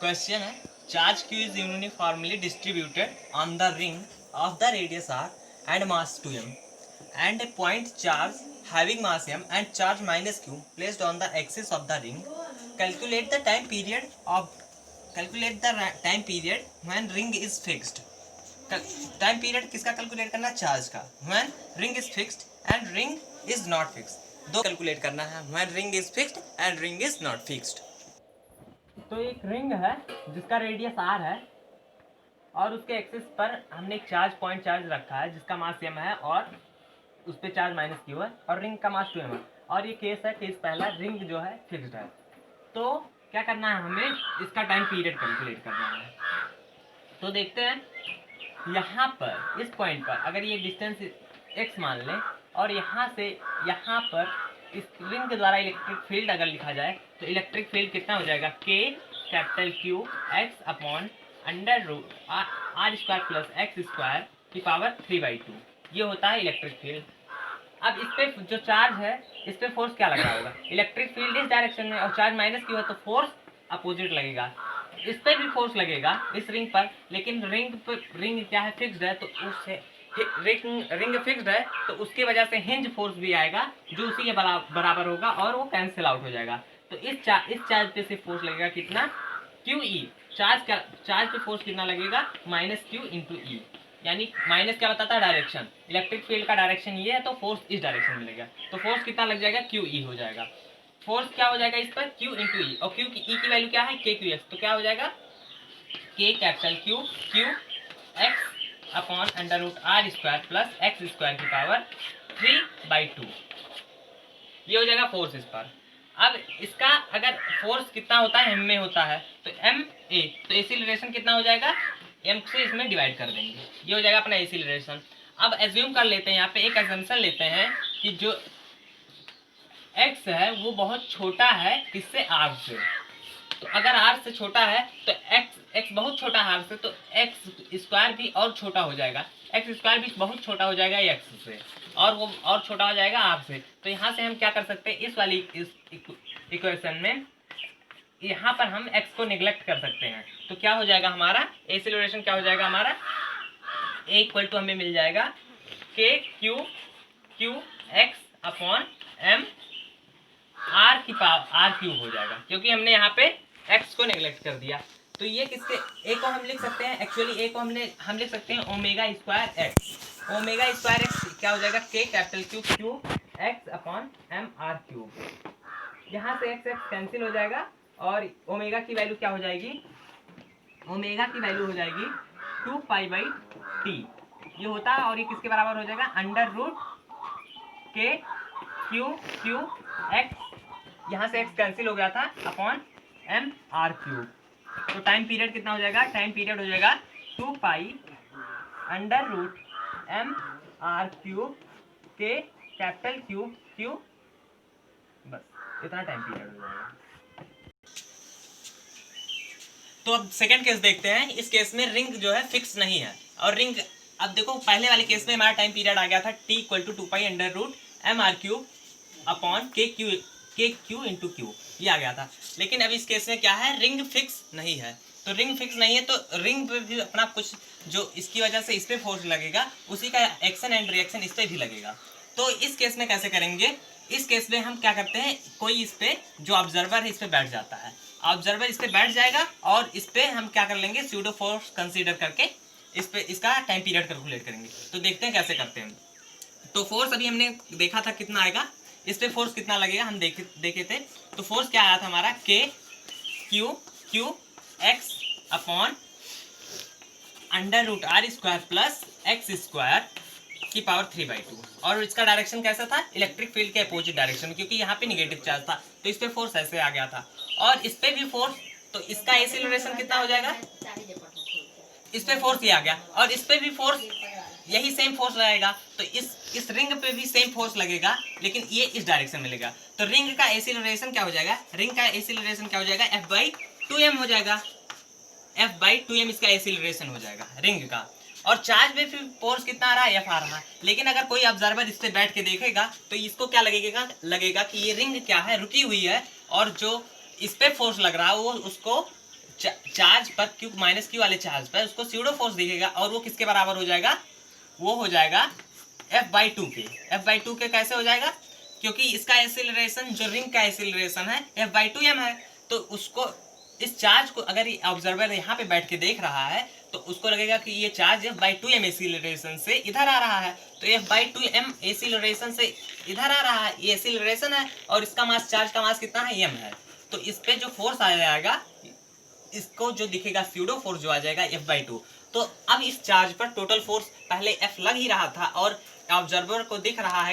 Question है charge q is uniformly distributed on the ring of the radius r and mass 2m and a point charge having mass m and charge minus q placed on the axis of the ring. Calculate the time period when ring is fixed. Time period किसका calculate करना है? Charge का. When ring is fixed and ring is not fixed. दो calculate करना है. When ring is fixed and ring is not fixed. तो एक ring है जिसका रेडियस आर है और उसके एक्सिस पर हमने एक चार्ज पॉइंट चार्ज रखा है जिसका मास m है और उस पर चार्ज माइनस क्यू है और रिंग का मास 2m है. और ये केस है, केस पहला, रिंग जो है फिक्स्ड है. तो क्या करना है, हमें इसका टाइम पीरियड कैलकुलेट करना है. तो देखते हैं यहाँ पर इस पॉइंट पर अगर ये डिस्टेंस x मान लें और यहाँ से यहाँ पर इस रिंग के द्वारा इलेक्ट्रिक फील्ड अगर लिखा जाए तो इलेक्ट्रिक फील्ड कितना हो जाएगा? K capital Q x upon under root r square plus x square की पावर 3/2. ये होता है इलेक्ट्रिक फील्ड. अब इस पे जो चार्ज है इस पे फोर्स क्या लग रहा होगा? इलेक्ट्रिक फील्ड इस डायरेक्शन में और चार्ज माइनस क्यू है तो फोर्स अपोजिट लगेगा. इस पे भी फोर्स लगेगा इस रिंग पर, लेकिन रिंग क्या है? फिक्स्ड है. तो उससे रिंग फिक्स्ड है तो उसकी वजह से हिंज फोर्स भी आएगा जो उसी के बराबर होगा और वो कैंसिल आउट हो जाएगा. तो इस चार्ज पे से फोर्स लगेगा कितना? QE. चार्ज पे फोर्स कितना लगेगा? माइनस क्यू इंटू ई. यानी माइनस क्या बताता है? डायरेक्शन. इलेक्ट्रिक फील्ड का डायरेक्शन ये है तो फोर्स इस डायरेक्शन में लगेगा. तो फोर्स कितना लग जाएगा? QE हो जाएगा. फोर्स क्या हो जाएगा इस पर? Q इंटू ई. और Q की E की वैल्यू क्या है? KQX. तो क्या हो जाएगा? K capital Q x upon under root r square plus x square की पावर 3/2. ये हो जाएगा फोर्स इस पर. अब इसका अगर फोर्स कितना होता है? m में होता है तो ma. तो एक्सीलरेशन कितना हो जाएगा? m से इसमें डिवाइड कर देंगे. ये हो जाएगा अपना एक्सीलरेशन. अब एज्यूम कर लेते हैं, यहाँ पे एक एजम्पशन लेते हैं कि जो x है वो बहुत छोटा है किससे? r से. तो अगर r से छोटा है तो x बहुत छोटा है r से, तो x स्क्वायर भी और छोटा हो जाएगा. x स्क्वायर भी बहुत छोटा हो जाएगा x से और वो और छोटा हो जाएगा r से. तो यहाँ से हम क्या कर सकते हैं? इस वाली इस इक्वेशन में यहाँ पर हम x को निगलेक्ट कर सकते हैं. तो क्या हो जाएगा हमारा एक्सीलरेशन? क्या हो जाएगा हमारा? a इक्वल टू हमें मिल जाएगा q x upon m r की पावर r क्यूब हो जाएगा, क्योंकि हमने यहाँ पे x को नेग्लेक्ट कर दिया. तो ये किसके? a को हम लिख सकते हैं, एक्चुअली a को हम लिख सकते हैं omega square x. Omega square x क्या हो जाएगा? k capital Q x upon m r cube. यहाँ से x कैंसिल हो जाएगा और ओमेगा की वैल्यू क्या हो जाएगी? ओमेगा की वैल्यू हो जाएगी 2π/t. ये होता है और ये किसके बराबर हो जाएगा? Under root k Q x. यहाँ से x कैंसिल हो गया था अपॉन m r क्यूब. तो टाइम पीरियड कितना हो जाएगा? टाइम पीरियड हो जाएगा 2π under root m r cube के कैपिटल Q. बस इतना टाइम पीरियड हो जाएगा. तो अब सेकंड केस देखते हैं. इस केस में रिंग जो है फिक्स नहीं है और रिंग, अब देखो पहले वाले केस में हमारा टाइम पीरियड आ गया था t equal to 2π under root m r cube upon K Q into Q. ये आ गया था. लेकिन अब इस केस में क्या है? रिंग फिक्स नहीं है. तो रिंग फिक्स नहीं है तो रिंग पे भी अपना कुछ जो इसकी वजह से इस पे फोर्स लगेगा उसी का एक्शन एंड रिएक्शन इस पे भी लगेगा. तो इस केस में कैसे करेंगे? इस केस में हम क्या करते हैं, कोई इस पे जो ऑब्जर्वर है इस पे बैठ जाता है. ऑब्जर्वर इस पे बैठ जाएगा और इस पे हम क्या कर लेंगे? स्यूडो फोर्स कंसीडर करके इस पे इसका टाइम पीरियड कैलकुलेट करेंगे. तो देखते हैं कैसे करते हैं. तो फोर्स अभी हमने देखा था कितना आएगा, इस पे फोर्स कितना लगेगा हम देखे थे. तो फोर्स क्या आया था हमारा? K Q x upon under root r square plus x square की पावर 3/2. और इसका डायरेक्शन कैसा था? इलेक्ट्रिक फील्ड के अपोजिट डायरेक्शन, क्योंकि यहाँ पे निगेटिव चार्ज था तो इस पे फोर्स ऐसे आ गया था और इस पे भी फोर्स. तो इसका एक्सीलरेशन कितना हो जाएगा? इस पे फोर्स ये आ गया और इस पे भी फोर्स, यही सेम फोर्स रहेगा. तो इस रिंग पे भी सेम फोर्स लगेगा लेकिन ये इस डायरेक्शन में लगेगा. तो रिंग का एक्सीलरेशन क्या हो जाएगा? रिंग का एक्सीलरेशन क्या हो जाएगा? F/2m हो जाएगा. F/2m इसका एक्सीलरेशन हो जाएगा रिंग का. और चार्ज में फिर फोर्स कितना आ रहा है? F आ रहा है. लेकिन अगर कोई ऑब्जर्वर इस पे बैठ के देखेगा तो इसको क्या लगेगा कि ये रिंग क्या है? रुकी हुई है और जो इस पे फोर्स लग रहा है वो उसको चार्ज पर क्यू माइनस क्यू वाले चार्ज पर उसको स्यूडो फोर्स दिखेगा और वो किसके बराबर हो जाएगा, वो हो जाएगा F/2 के। F/2 के कैसे हो जाएगा, क्योंकि इसका एक्सीलरेशन जो रिंग का एक्सीलरेशन है F/2m है, तो उसको इस चार्ज को अगर ऑब्जर्वर यहाँ पे बैठ के देख रहा है तो उसको लगेगा कि ये चार्ज F/2m एक्सीलरेशन से इधर आ रहा है, तो F/2m एक्सीलरेशन से इधर आ रहा है, ये एक्सीलरेशन है और इसका मास, चार्ज का मास कितना है, m है। तो इस पे जो फोर्स आ जाएगा, इसको जो दिखेगा स्यूडो फोर्स जो आ जाएगा F/2। तो अब इस चार्ज पर टोटल फोर्स पहले F लग ही रहा था और ऑब्जर्वर को दिख रहा है